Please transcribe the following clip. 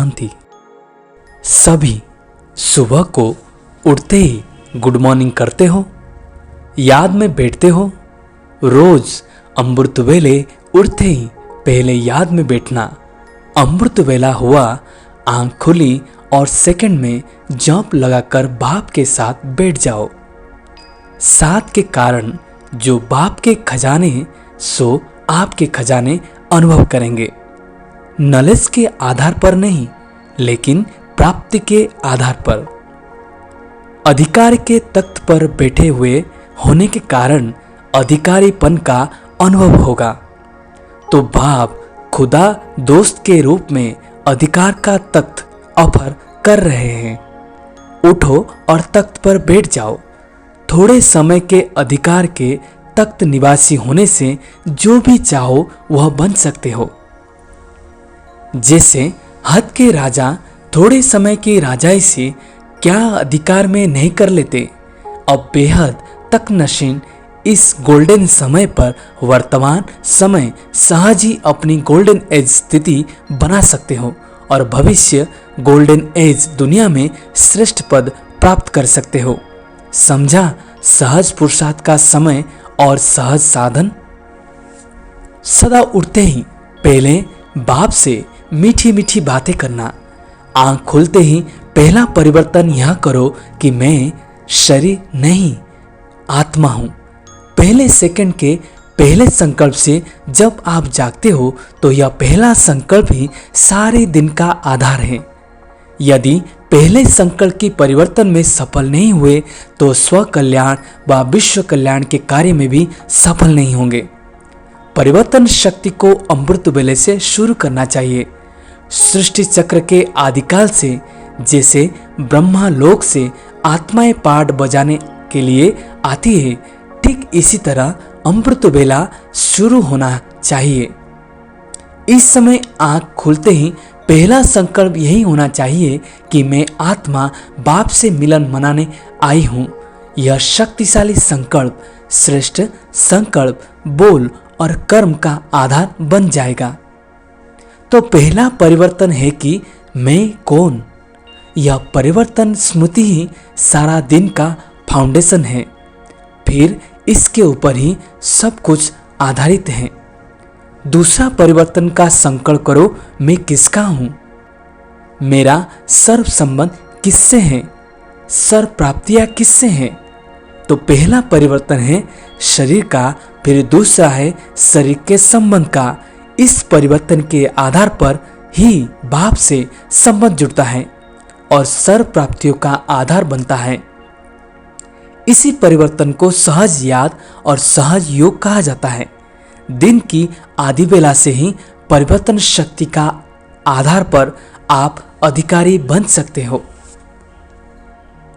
शांति। सभी सुबह को उठते ही गुड मॉर्निंग करते हो, याद में बैठते हो। रोज अमृत वेले उठते ही पहले याद में बैठना। अमृत वेला हुआ, आंख खुली और सेकंड में जंप लगाकर बाप के साथ बैठ जाओ। साथ के कारण जो बाप के खजाने सो आपके खजाने अनुभव करेंगे। नॉलेज के आधार पर नहीं, लेकिन प्राप्ति के आधार पर। अधिकार के तख्त पर बैठे हुए होने के कारण अधिकारीपन का अनुभव होगा। तो बाप खुदा दोस्त के रूप में अधिकार का तख्त ऑफर कर रहे हैं। उठो और तख्त पर बैठ जाओ। थोड़े समय के अधिकार के तख्त निवासी होने से जो भी चाहो वह बन सकते हो। जैसे हद के राजा थोड़े समय की राजाई से क्या अधिकार में नहीं कर लेते, अब बेहद तक नशीन इस गोल्डन समय पर वर्तमान समय सहज ही अपनी गोल्डन एज स्थिति बना सकते हो और भविष्य गोल्डन एज दुनिया में श्रेष्ठ पद प्राप्त कर सकते हो। समझा सहज पुरुषार्थ का समय और सहज साधन। सदा उठते ही पहले बाप से मीठी मीठी बातें करना। आंख खुलते ही पहला परिवर्तन यह करो कि मैं शरीर नहीं आत्मा हूं। पहले सेकंड के पहले संकल्प से जब आप जागते हो तो यह पहला संकल्प ही सारे दिन का आधार है। यदि पहले संकल्प की परिवर्तन में सफल नहीं हुए तो स्व कल्याण व विश्व कल्याण के कार्य में भी सफल नहीं होंगे। परिवर्तन शक्ति को अमृत वेले से शुरू करना चाहिए। सृष्टि चक्र के आदिकाल से जैसे ब्रह्मा लोक से आत्माएं पाठ बजाने के लिए आती है, ठीक इसी तरह अमृत वेला शुरू होना चाहिए। इस समय आंख खुलते ही पहला संकल्प यही होना चाहिए कि मैं आत्मा बाप से मिलन मनाने आई हूं। यह शक्तिशाली संकल्प श्रेष्ठ संकल्प बोल और कर्म का आधार बन जाएगा। तो पहला परिवर्तन है कि मैं कौन। यह परिवर्तन स्मृति ही सारा दिन का फाउंडेशन है। फिर इसके ऊपर ही सब कुछ आधारित है। दूसरा परिवर्तन का संकल्प करो, मैं किसका हूं। मेरा सर्व संबंध किससे है, सर्व प्राप्तियां किससे हैं। तो पहला परिवर्तन है शरीर का, फिर दूसरा है शरीर के संबंध का। इस परिवर्तन के आधार पर ही बाप से संबंध जुड़ता है और सर्व प्राप्तियों का आधार बनता है। इसी परिवर्तन को सहज याद और सहज योग कहा जाता है। दिन की आदि बेला से ही परिवर्तन शक्ति का आधार पर आप अधिकारी बन सकते हो।